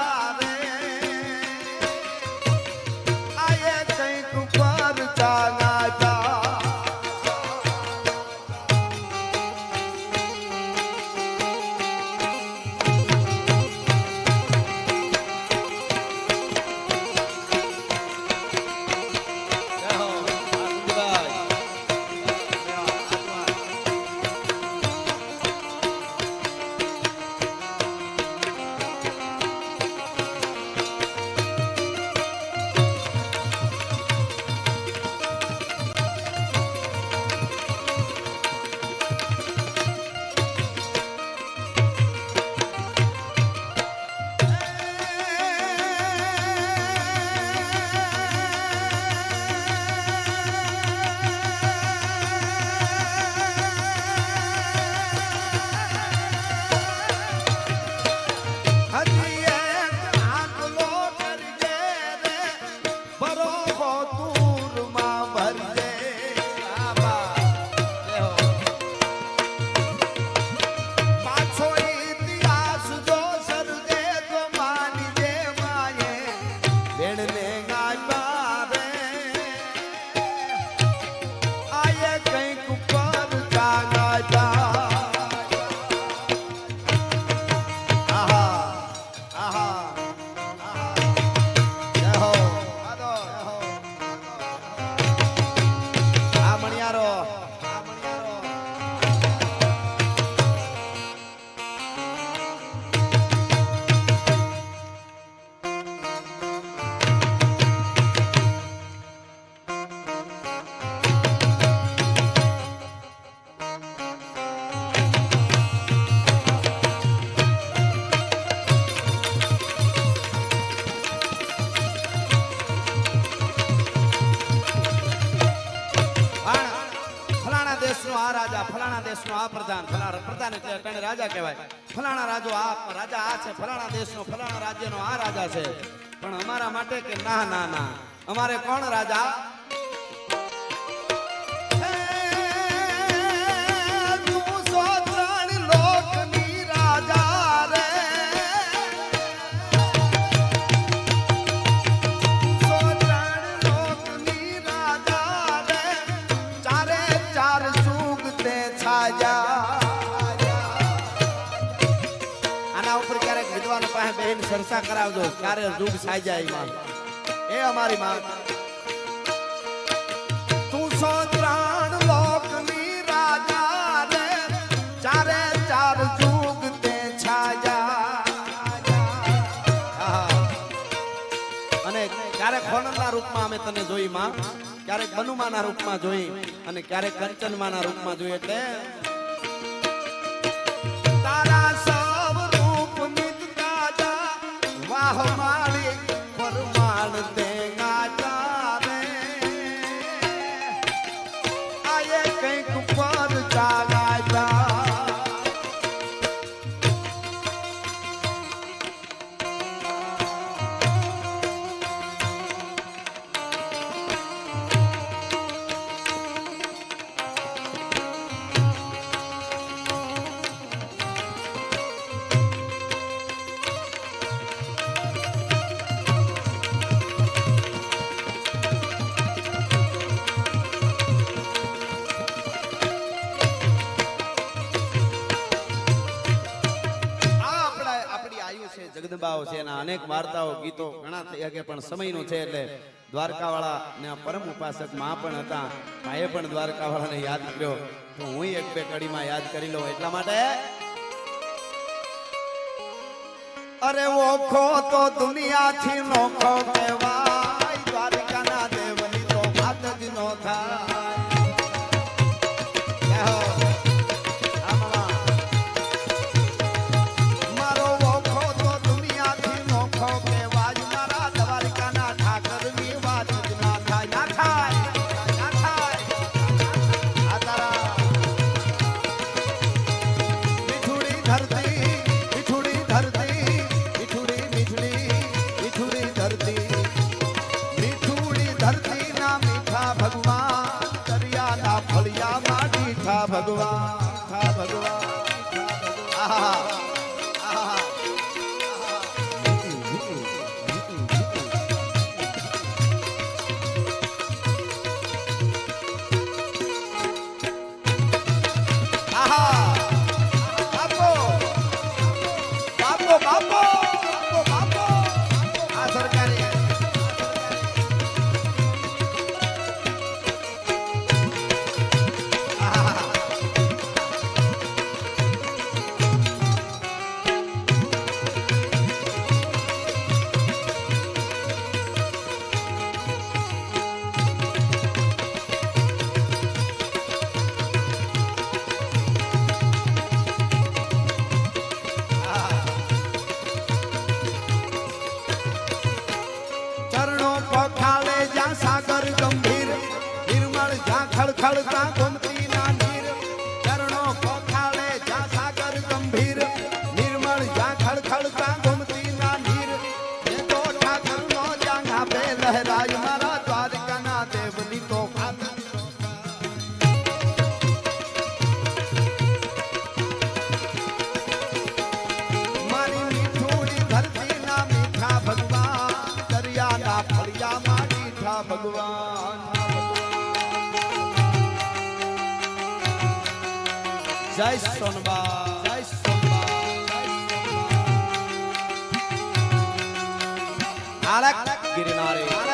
S1: આ પ્રધાન ફલાણા પ્રધાન એટલે તને રાજા કહેવાય ફલાણા રાજા આ છે ફલાણા દેશનો ફલાણા રાજ્યનો આ રાજા છે પણ અમારા માટે કે ના ના ના અમારે કોણ રાજા બેન સરસા કરાવજો ક્યારે જુગ સાજાય માં એ અમારી માં તું સો ત્રણ લોકની રાજા રે ચારે ચાર જુગ તે છાયા અને ક્યારેક ખોનલના રૂપમાં અમે તને જોઈ માં ક્યારેક બનુમાના રૂપમાં જોઈ અને ક્યારેક કંચનમાના રૂપમાં જોઈ એટલે તારા हमारे परमाण देगा जाने आये कहीं पर जागा जा જગદંબાઓ છે એના અનેક વાર્તાઓ ગીતો ઘણા થઈ શકે પણ સમયનું છે એટલે દ્વારકાવાળા ને પરમ ઉપાસક માં પણ હતા ભાઈએ પણ દ્વારકાવાળાને યાદ કર્યો તો હું એક બે કડીમાં યાદ કરી લઉં એટલા માટે અરે ઓખો તો દુનિયાથી નોખો કહેવાય દ્વારકાના દેવની તો વાત જ નો થાય भगवान था भगवान आहा आहा आहा बापो बापो बापो बापो आ सरकारी सागर गंभीर निर्मल जा खड़खड़ता गोमती ना नीर चरणों को खाले जा सागर गंभीर निर्मल जा खड़खड़ता गोमती ना नीर ये तो ठाकर नो जांगा पे लहराय मारा द्वारका ना देवनी तो मारी मीठोड़ी धरती ना मीठा भगवान दरिया ना फरिया मारी भगवान जय सोनबा जय सोनबा आलक गिरनारे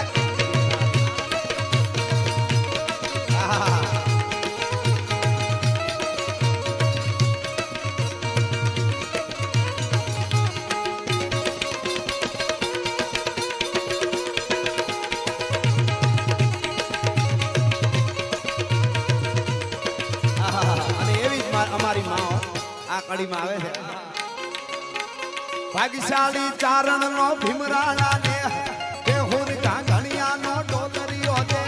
S1: અમારી માં આ કડીમાં આવે છે ભાગ્યશાળી ચારણ નો ભીમરાણા ને દેહુર ઘાઘણિયા નો ડોલરિયો દે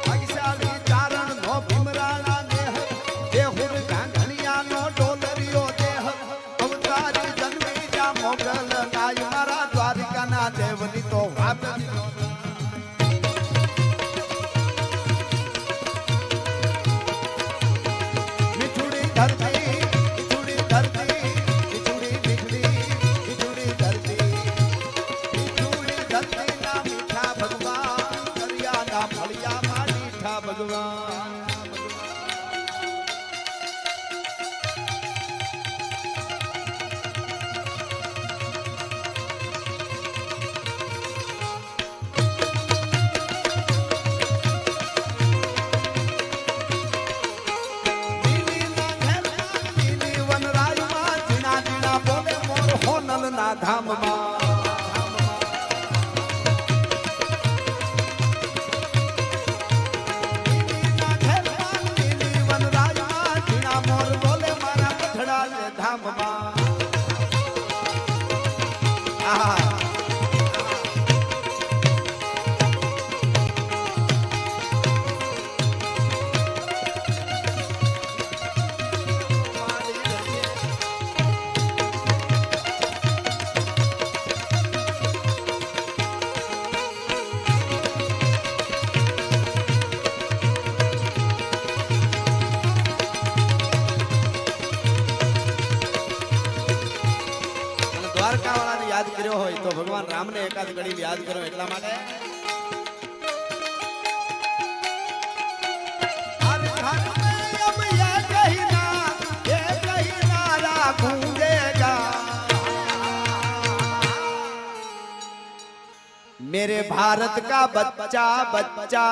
S1: ભાગ્યશાળી ચારણ નો ભીમરાણા ને દેહુર ઘાઘણિયા ધરતીના મીઠા ભગવાન દરિયાના ફળિયામાં મીઠા ભગવાન ધામમાં ધામમાં યાદ કર્યો હોય તો ભગવાન રામને એકાદ ઘડી યાદ કરો એટલા માટે मेरे भारत का बच्चा बच्चा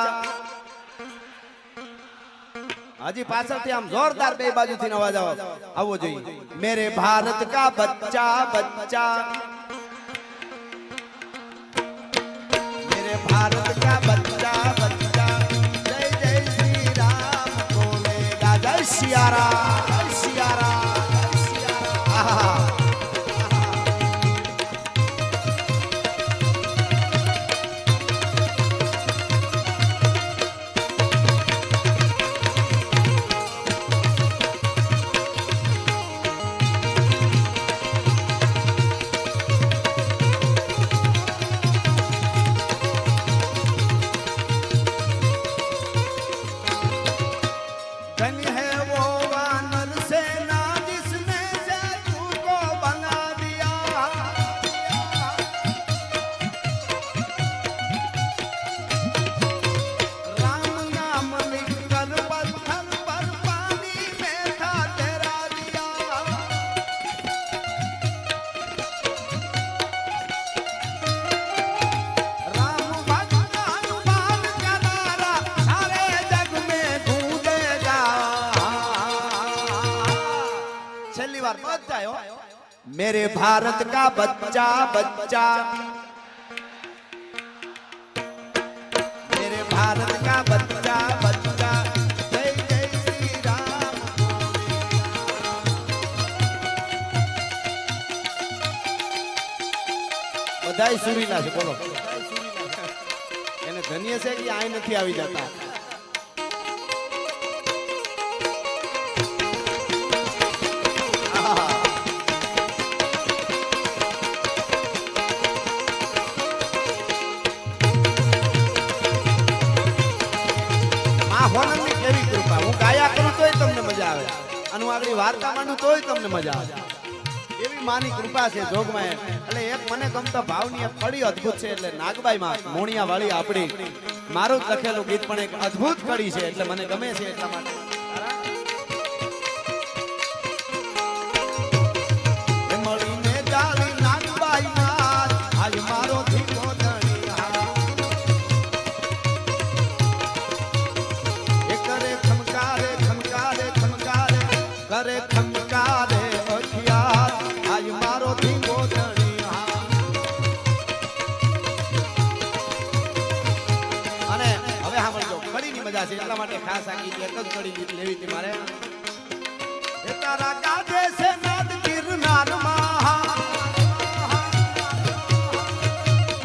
S1: हाजी पाछळથી આમ જોરદાર બે બાજુથી અવાજ આવવો જોઈએ मेरे भारत का बच्चा बच्चा मेरे भारत का बच्चा बच्चा जय जय श्री राम बोलेगा जय सिया राम जय सिया राम जय सिया राम मेरे भारत का बच्चा बच्चा मेरे भारत का बच्चा बच्चा जय जय श्री राम બધાય સુરીલા છે બોલો એને ધન્ય છે કે આય નથી આવી જતા કેવી કૃપા હું ગાયા કરું તોય તમને મજા આવે અને હું આગળ વાર્તા માંડું તોય તમને મજા આવે એવી માની કૃપા છે જોગમાં એટલે એક મને ગમતા ભાવની એક કડી અદ્ભુત છે એટલે નાગબાઈ માં મોણિયા વાળી આપણી મારું જ લખેલું ગીત પણ એક અદ્ભુત કડી છે એટલે મને ગમે છે એટલા માટે મળીને જાળી નાગબાઈ માં આજ મારો ધીકો करे खमकारे अखियार आज मारो धींगो धणिया અને હવે સાંભળજો કડીની મજા છે એટલા માટે ખાસ આ ગીત એક જ કડી ગીત લેવી હતી મારે એ તારા ગાજે છે નાદ ગિરનાર માં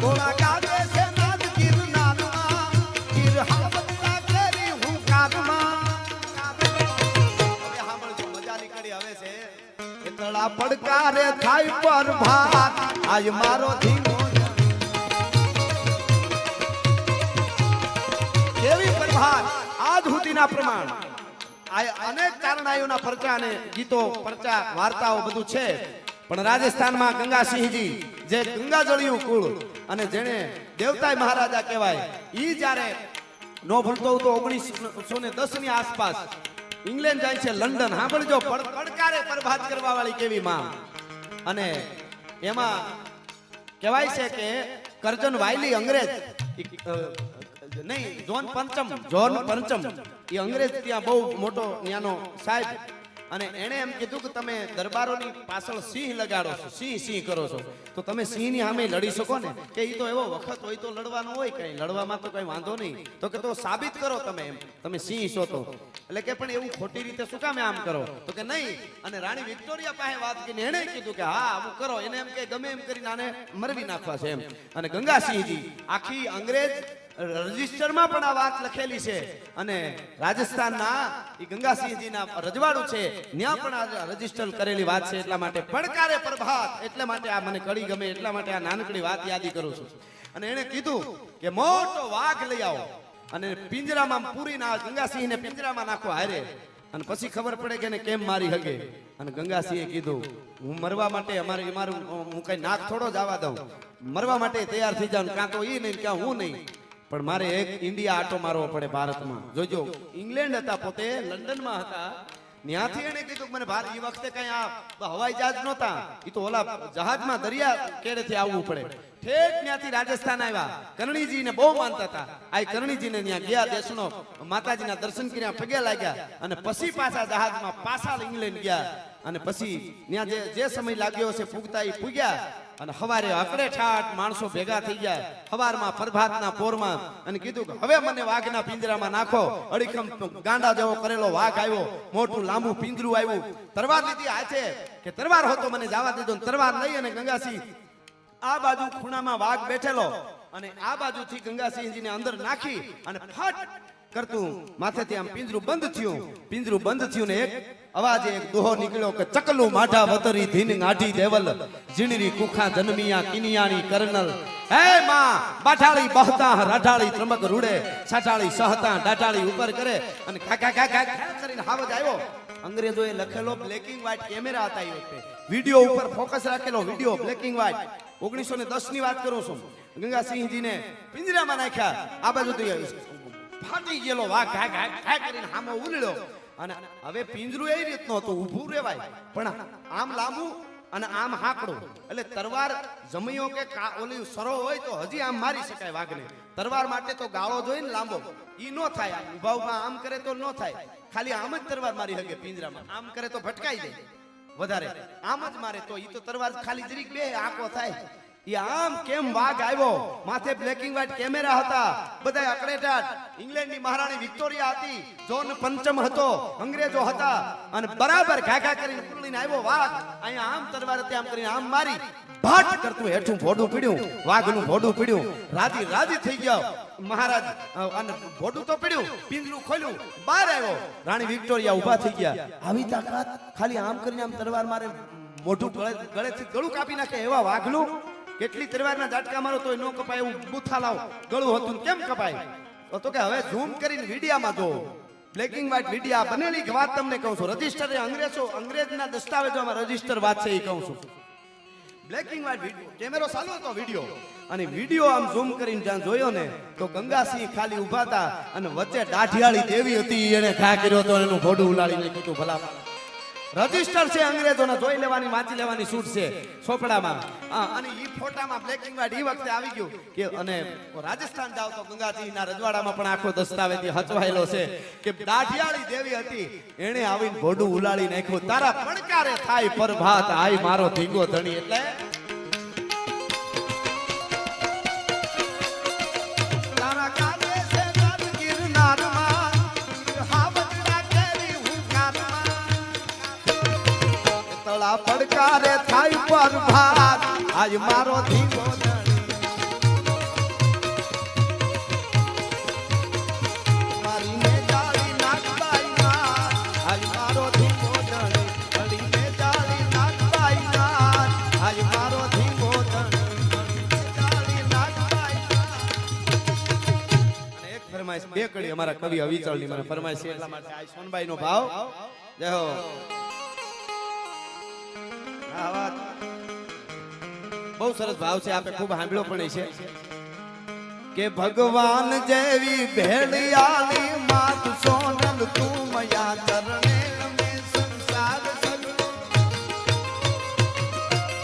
S1: કોણા ગાજે છે નાદ ગિરનાર માં ગિર હાવતા કરી હું કાદમાં તળા પડકારે થાય પર ભાત આજ મારો ધીમો કેવી પ્રભાત આજ સુધીના પ્રમાણ આ અનેક કારણાયોના પરચા અને ગીતો પરચા વાર્તાઓ બધું છે પણ રાજસ્થાનમાં ગંગાસિંહજી જે ગંગાજળિયું કુળ અને જેને દેવતાય મહારાજા કહેવાય, ઈ જ્યારે નો ભૂલતો હું તો 1910 ની આસપાસ ઇંગ્લેન્ડ જાય છે, લંડન. સાંભળજો, પડકારે પ્રભાત કરવા વાળી કેવી માં. અને એમાં કહેવાય છે કે કરજન વાયલી અંગ્રેજ નહીં, જોન પંચમ એ અંગ્રેજ ત્યાં બહુ મોટો ત્યાંનો સાહેબ, અને એને એમ કીધું કે તમે દરબારોની પાછળ સિંહ લગાડો છો, સિંહ કરો છો, તો તમે સિંહની સામે લડી શકો ને? કે ઈ તો એવો વખત હોય તો લડવાનું હોય, કઈ લડવામાં તો કઈ વાંધો નહીં. તો કે તો સાબિત કરો તમે, એમ તમે સિંહ છો તો. એટલે કે પણ એવું ખોટી રીતે શું કામ આમ કરો? તો કે નહીં. અને રાણી વિક્ટોરિયા પાસે વાત કરીને એને કીધું કે હા આવું કરો. એને એમ કે ગમે એમ કરીને આને મરવી નાખવા છે એમ. અને ગંગાસિંહજી આખી અંગ્રેજ રજિસ્ટરમાં પણ આ વાત લખેલી છે, અને રાજસ્થાનના ઈ ગંગાસિંહજીના રજવાડું છે ત્યાં પણ આ રજિસ્ટર કરેલી વાત છે. એટલા માટે પડકારે પ્રભાત, એટલા માટે આ મને કડી ગમે, એટલા માટે આ નાનકડી વાત યાદી કરું છું. અને એને કીધું કે મોટો વાઘ લઈ આવો અને પિંજરામાં પૂરીને ગંગાસિંહને પિંજરામાં નાખો હારે, અને પછી ખબર પડે કે એને કેમ મારી હગે. અને ગંગાસિંહે કીધું હું મરવા માટે મારું હું કઈ નાક થોડો જ આવવા દઉં, મરવા માટે તૈયાર થઈ જાઉં, કાં તો ઈ નહીં ક્યાં હું નહીં, પણ મારે એક ઇન્ડિયા આટો મારવો પડે ભારતમાં. જોજો, ઇંગ્લેન્ડ હતા, પોતે લંડનમાં હતા, ત્યાંથી એને કીધું મને ભારત એ વખતે કઈ આ હવાઈ જહાજ નહોતા, એ તો ઓલા જહાજમાં દરિયા કેડેથી આવવું પડે. ઠેક ત્યાંથી રાજસ્થાન આવ્યા, કરણીજીને બહુ માનતા હતા. આ કરણીજીને ત્યાં ગયા, દેશનો માતાજીના દર્શન કર્યા, પગે લાગ્યા, અને પછી પાછા જહાજમાં પાછા ઇંગ્લેન્ડ ગયા. અને પછી ત્યાં જે સમય લાગ્યો છે પૂગતા એ પૂગ્યા. અને હવારે અકડે ઠાઠ માણસો ભેગા થઈ ગયા હવારમાં પ્રભાતના પોરમાં, અને કીધું કે હવે મને વાઘના પિંજરામાં નાખો. અડીખમ ગાંડા જેવો કરેલો વાઘ આવ્યો, મોટું લાંબુ પિંજરું આવ્યું, તરવાર લીધી હાથે કે તરવાર હોતો મને જવા દીધો. તરવાર લઈ અને ગંગાસિંહ આ બાજુ ખૂણામાં વાઘ બેઠેલો, અને આ બાજુથી ગંગાસિંહજીને અંદર નાખી અને ફટ કરતું માથેથી આમ પિંજરું બંધ થયું. પિંજરું બંધ થયું ને એક અવાજે એક દોહો નીકળ્યો કે ચકલું માઢા વતરી ધીન ગાઢી દેવલ જીણરી કુખા જન્મિયા કિનિયાની કર્નલ. હે માં બાઠાળી બહતા રાઠાળી ત્રમક રૂડે સાઠાળી સહતા ડાઠાળી ઉપર કરે, અને કાકા કાકા કરીને હાવજ આવ્યો. અંગ્રેજોએ લખેલો બ્લેકિંગ વ્હાઇટ કેમેરા હતા એ વખતે, વિડિયો ઉપર ફોકસ રાખેલો, વિડિયો બ્લેકિંગ વ્હાઇટ. 1910 ની વાત કરું છું. ગંગાસિંહજીને પિંજરામાં નાખ્યા, આ બાજુ ફાટી ગયેલો વાઘ ઘા ઘા ઘા કરીને સામે ઉલળ્યો. અને હવે પિંજરું એ રીતનો હતું, ઊભું રહેવાય પણ આમ લાંબુ અને આમ હાકડું, એટલે તરવાર જમૈયો કે ઓલી સરો હોય તો હજી આમ મારી શકાય વાઘને. તરવાર માટે તો ગાળો જોઈને લાંબો, ઈ નો થાય. ઊભા ઊભા આમ કરે તો નો થાય, ખાલી આમ જ તરવાર મારી હગે પિંજરામાં. આમ કરે તો ભટકાઈ જાય વધારે, આમ જ મારે તો ઈ તો તરવાર ખાલી જરીક બે આંકો થાય. આમ કેમ વાઘ આવ્યો? માથે બ્લેકિંગ વ્હાઇટ કેમેરા હતા, બધા અકડેટાટ. ઇંગ્લેન્ડની મહારાણી વિક્ટોરિયા હતી, જોન પંચમ હતો, અંગ્રેજો હતા, અને બરાબર ઘાઘા કરીને પકડીને આવ્યો વાઘ. અહીંયા આમ તરવાર આમ કરીને આમ મારી ભાટ કરતું હેઠું ભોડું પીડ્યું, વાઘનું ભોડું પીડ્યું. રાજી થઈ ગયો મહારાજ, અને ભોડું તો પીડ્યું, પિંજરું ખોલ્યું, બહાર આવ્યો. રાણી વિક્ટોરિયા ઊભા થઈ ગયા. આવી તાકાત, ખાલી આમ કરીને આમ તરવાર મારે, મોઢું ગળેથી ગળું કાપી નાખે એવા વાઘનું. કેટલી તરવારના ઝાટકા મારો તોય નો કપાય, એવું બુથા લાવ ગળું હતું કેમ કપાય? તો કે હવે ઝૂમ કરીને વિડિયામાં જો, બ્લેકિંગ વ્હાઇટ વિડિયા બનેલી વાત તમને કહું છું. રજિસ્ટર અંગ્રેજના દસ્તાવેજોમાં રજિસ્ટર વાત છે એ કહું છું. બ્લેકિંગ વ્હાઇટ વિડિયો, કેમેરો ચાલુ હતો વિડિયો, અને વિડિયો આમ ઝૂમ કરીને જ્યાં જોયો ને તો ગંગાસિંહ ખાલી ઊભા હતા, અને વચ્ચે દાઢિયાળી દેવી હતી, એને ઘા કર્યો તો એનું ભોડું ઉલાડીને કીધું ભલા. રજિસ્ટર છે અંગ્રેજોને, જોઈ લેવાની વાંચી લેવાની છૂટ છે ચોપડામાં. અને ઈ ફોટામાં બ્લેકિંગ વ્હાઇટ ઈ વખતે આવી ગયું કે, અને રાજસ્થાન જાવ તો ગંગાજીના રજવાડામાં પણ આખો દસ્તાવેજ હચવાયેલો છે કે દાઢિયાળી દેવી હતી, એને આવીને ભોડું ઉલાડી નાખ્યું. તારા પડકારે થાય પ્રભાત, આય મારો ધીંગો ધણી. એટલે તારા કાલે છે રાત ગિરનારમાં, હાવજડા કેરી હુંકારમાં, તળા પડકારે થાય પ્રભાત, આજ મારો ધીંગો ધણી. મારી ને જાળી નાખબાઈ ના, આજ મારો ધીંગો ધણી. હળી ને જાળી નાખબાઈ ના, આજ મારો ધીંગો ધણી. જાળી નાખબાઈ ના. અને એક ફરમાઈશ, બે કડી અમારા કવિ અવિચળની મને ફરમાઈશ છે, એટલા માટે આ સોનબાઈ નો ભાવ. જય હો. આ વાત બહુ સરસ ભાવ છે, આપે ખૂબ સાંભળ્યો પણ છે કે ભગવાન જેવી ભેળિયાળી માત સોનલ તું મયા ચરણે નમે સંસાર સગળો,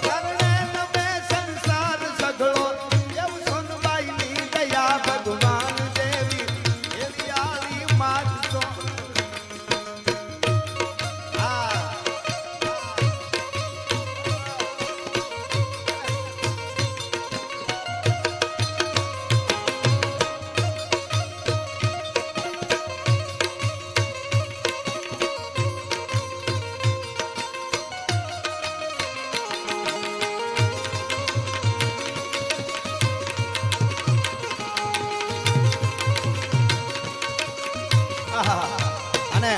S1: ચરણે નમે સંસાર સગળો એવું સોનબાઈની દયા ભગવાન જેવી ભેળિયાળી માત સોનલ. અને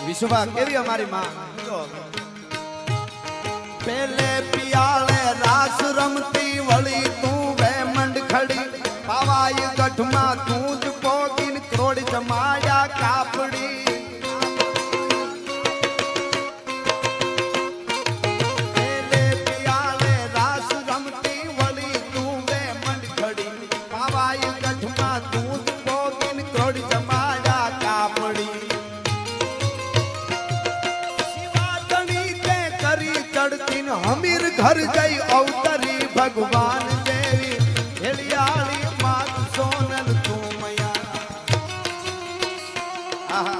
S1: વિશુભા કેવી અમારી માં, પેલે પિયાળે રાસ રમતી વળી તું વે મંડખડી, પાવાય ગઢમાં તું જ પોગીન ક્રોડ જમાયા કાપડી. પેલે પિયાળે રાસ રમતી વળી તું વે મંડખડી, પાવાય ગઢમાં તું જ પોગીન ક્રોડ જમાયા કાપડી. હમીર ઘર જઈ અવતરી ભગવાન દેવી ભેળિયાળી માત સોનલ તું મયા. આહા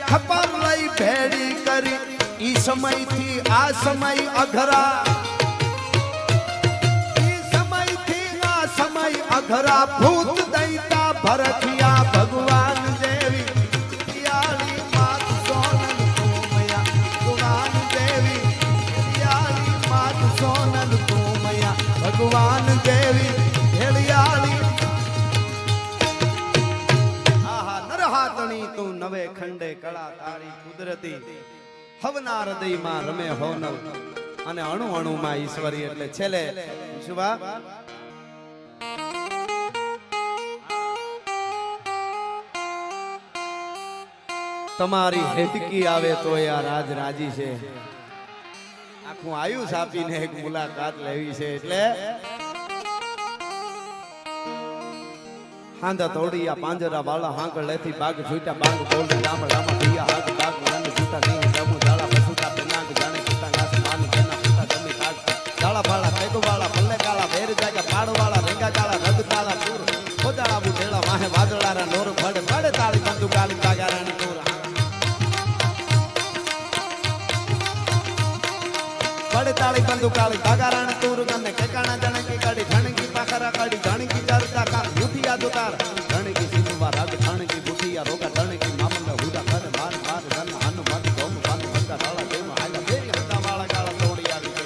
S1: ખબર લઈ ભેડી કરી ઈ સમયથી આ સમય અઘરા, ઈ સમયથી આ સમય અઘરા ભૂત દૈતા ભરખિયા ભગવાન જેવી ભેળિયાળી માત સોનલ તું મયા. ભગવાન દેવી ભેળિયાળી માત સોનલ તું મયા. ભગવાન દેવી ભેળિયાળી. તું નવે ખંડે કળા તારી કુદરતી, હવના હૃદયમાં રમે હોનલ અને અણુ અણુમાં ઈશ્વરી. એટલે છેલ્લે શુભા તમારી હેડકી આવે તો આ રાજ રાજી છે. આખું આયુષ આપીને એક મુલાકાત લેવી છે. એટલે હાંધા તોડિયા પાંજરા વાળા હાંકળ લેથી બાગ છૂટા બાગ બોલ ગામડામાં ભૈયા હાગ બાગ નંદ છૂટા નહીં જમુ જાળા બસુટા પેનાગ જાણે છૂટા ઘાસ માની કેના છૂટા જમી કાગ જાળા ફાળા પેગો વાળા પલ્લે કાળા વેર જાગા પાડ વાળા રેંગા કાળા રગ કાળા પૂર ખોજાળા બુઢેળા માહે વાદળારા નોર ફડ ફડ તાળી બંદુ કાળી તાગારાની તોર ફડ તાળી બંદુ કાળી તાગારાની તોર ગને કેકાણા જણે કી કાડી ધણકી પાખરા કાડી ધણકી જરતા કા મુઠિયા દુતાર ધણકી સિંધવા રાગ ધણકી મુઠિયા રોગા ધણકી મામલે હુડા કર માર માર ધન હન મત ગોમ પાન ભંગા ડાળા દેમ આલા ફેરી હતા વાળા કાળા તોડી આવી છે.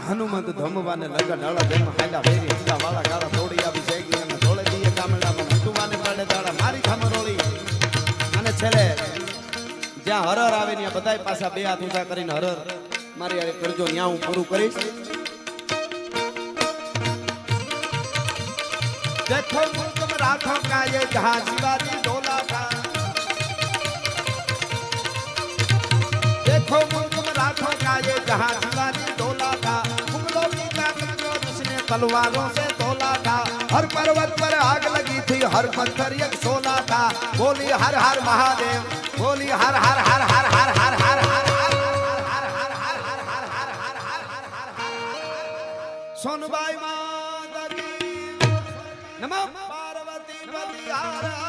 S1: હનુમંત ધમવાને લગન ડાળા જન્મ હાલા વેરી હિલા વાળા ગાળા તોડી આવી શેગી અને ધોળે દીએ કામડામાં નટુવાને પાડે દાડા મારી ખમરોળી અને છેલ્લે જ્યાં હરર આવે ને બધાય પાછા બે હાથ ઊંચા કરીને હરર મારી યારે કરજો ન્યા હું પૂરું કરીશ देखो मुल्क मराठों का ये जहां शिवाजी डोला था देखो मुल्क मराठों का ये जहां शिवाजी डोला था मुगलों की ताकत को उसने तलवारों से तोला था हर पर्वत पर आग लगी थी हर पत्थर एक सोला था बोली हर हर महादेव बोली हर हर हर हर हर हर हर हर सोनबाई माता की नमः पार्वती पति हर